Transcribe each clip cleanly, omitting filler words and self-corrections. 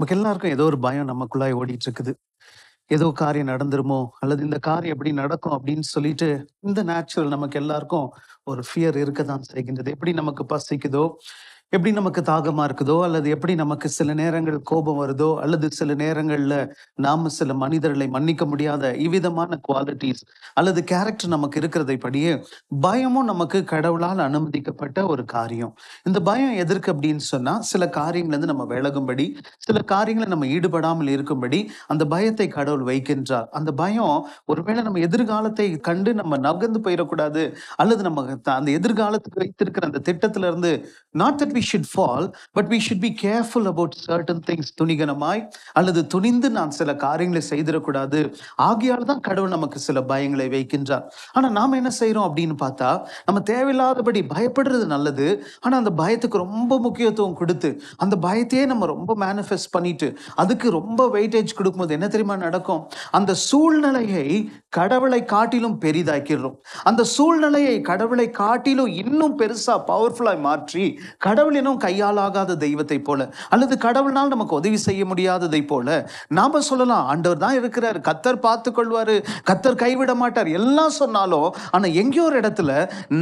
நமக்கு எல்லாருக்கும் ஏதோ ஒரு பயம் நமக்குள்ளாய் ஓடிட்டு இருக்குது. ஏதோ காரியம் நடந்துருமோ? அல்லது இந்த காரியம் எப்படி நடக்கும்? அப்படின்னு சொல்லிட்டு இந்த நேச்சுரல் நமக்கு எல்லாருக்கும் ஒரு ஃபியர் இருக்கத்தான் செய்கின்றது. எப்படி நமக்கு பசிக்குதோ, எப்படி நமக்கு தாகமா இருக்குதோ, அல்லது எப்படி நமக்கு சில நேரங்கள் கோபம் வருதோ, அல்லது சில நேரங்கள்ல நாம சில மனிதர்களை மன்னிக்க முடியாத இவ்விதமான குவாலிட்டீஸ் அல்லது கேரக்டர் நமக்கு இருக்கிறதை படியே பயமும் நமக்கு கடவுளால் அனுமதிக்கப்பட்ட ஒரு காரியம். இந்த பயம் எதற்கு அப்படின்னு சொன்னா, சில காரியங்கள்ல இருந்து நம்ம விலகும்படி, சில காரியங்களை நம்ம ஈடுபடாமல் இருக்கும்படி அந்த பயத்தை கடவுள் வைக்கின்றார். அந்த பயம் ஒருவேளை நம்ம எதிர்காலத்தை கண்டு நம்ம நகர்ந்து போயிடக்கூடாது, அல்லது நம்ம அந்த எதிர்காலத்துக்கு வைத்திருக்கிற அந்த திட்டத்துல இருந்து not that we should fall, but we should be careful about certain things. துணிகரமாய் அல்லது துணிந்து நான் சில காரியங்களை செய்திடக்கூடாது. ஆகையால் தான் கடவுள் நமக்கு சில பயங்களை வைக்கின்றார். ஆனா நாம என்ன செய்யறோம் அப்படின்னு பார்த்தா, நம்ம தேவையில்லாதபடி பயப்படுறது நல்லது. ஆனா அந்த பயத்துக்கு ரொம்ப முக்கியத்துவம் கொடுத்து அந்த பயத்தையே நம்ம ரொம்ப மேனிஃபெஸ்ட் பண்ணிட்டு அதுக்கு ரொம்ப வெயிட்டேஜ் கொடுக்கும்போது என்ன தெரியுமா நடக்கும்? அந்த சூழ்நிலையை கடவுளை காட்டிலும் பெரிதாக்கிறோம். அந்த சூழ்நிலையை கடவுளை காட்டிலும் இன்னும் பெருசா பவர்ஃபுல்லாய் மாற்றி கடவுள் இன்னும் கையாலாகாத தெய்வத்தை போல, அல்லது கடவுளால் நமக்கு உதவி செய்ய முடியாததை போல நாம சொல்லலாம். ஆண்டவர் தான் இருக்கிறார், கத்தர் பார்த்து கொள்வாரு, கத்தர் கைவிட மாட்டார் எல்லாம் சொன்னாலும், ஆனா எங்கேயோ ஒரு இடத்துல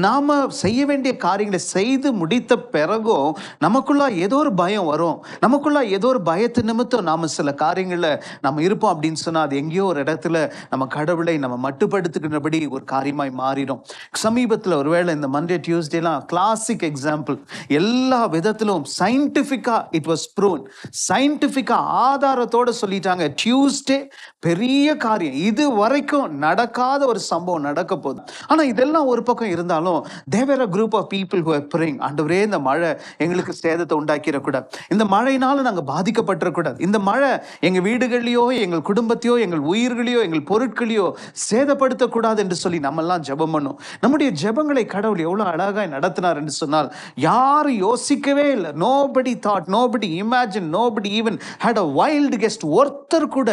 நாம செய்ய வேண்டிய காரியங்களை செய்து முடித்த பிறகும் நமக்குள்ள ஏதோ ஒரு பயம் வரும். நமக்குள்ள ஏதோ ஒரு பயத்து நிமித்தம் நாம சில காரியங்கள்ல நம்ம இருப்போம் அப்படின்னு சொன்னா, அது எங்கேயோ ஒரு இடத்துல நம்ம கடவுளை நம்ம மட்டுப்படுத்துகின்றபடி ஒரு காரியமாய் மாறிடும். சமீபத்தில் ஒருவேளை இந்த மண்டே டியூஸ்டேலாம் கிளாசிக் எக்ஸாம்பிள். எல்லா விதத்திலும் சயின்டிஃபிக்கா இட் வாஸ் ப்ரூவன். சயின்டிஃபிக்கா ஆதாரத்தோட சொல்லிட்டாங்க, டியூஸ்டே பெரிய காரியம், இது வரைக்கும் நடக்காத ஒரு சம்பவம் நடக்க போகுது. ஆனா இதெல்லாம் ஒரு பக்கம் இருந்தாலும், there were a group of people who were praying, ஆண்டவரே இந்த மழை எங்களுக்கு சேதத்தை உண்டாக்கிடக்கூடாது, இந்த மழையினால நாங்க பாதிக்கப்பட்டிடக்கூடாது, இந்த மழை எங்க வீடுகளையோ எங்கள் குடும்பத்தையோ எங்கள் உயிர்களையோ எங்கள் பொருட்களையோ சேதப்படுத்தக்கூடாது என்று சொல்லி நம்ம எல்லாம் ஜெபம் பண்ணோம். நம்முடைய ஜெபங்களை கடவுள் எவ்வளவு அழகாய் நடத்தினார் என்று சொன்னால், யாரும் யோசிக்கவே இல்லை. nobody thought, nobody imagined, nobody even had a wild guess. ஒருத்தர் கூட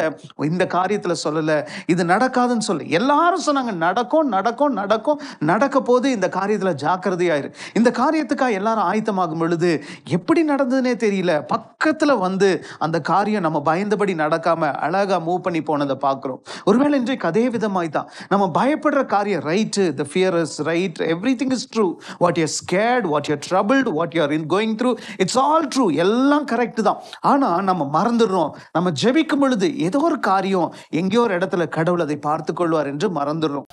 இந்த காரியத்துல சொல்லல இது நடக்காதுன்னு சொல்ல. எல்லாரும் சொன்னாங்க நடக்கும் நடக்கும் நடக்கும், நடக்க போது இந்த காரியத்துல ஜாக்கிரதையாயிரு. இந்த காரியத்துக்காக எல்லாரும் ஆயத்தமாகும் பொழுது எப்படி நடந்ததுன்னே தெரியல. பக்கத்துல வந்து அந்த காரியம் நம்ம பயந்தபடி நடக்காம அழகா மூவ் பண்ணி போனதை பார்க்கிறோம். ஒருவேளை இன்றைக்கு அதே விதமாய் தான் நம்ம பயப்படுற காரியம் right, the fear is right, everything is true, what you're scared, what you're troubled, what you're going through, it's all true, எல்லாம் கரெக்ட் தான். ஆனா நம்ம மறந்துடுறோம், நம்ம ஜெபிக்கும் பொழுது ஏதோ ஒரு காரியம் எங்கேயோ ஒரு இடத்துல கடவுள் அதை பார்த்து கொள்வார் என்று மறந்துடுறோம்.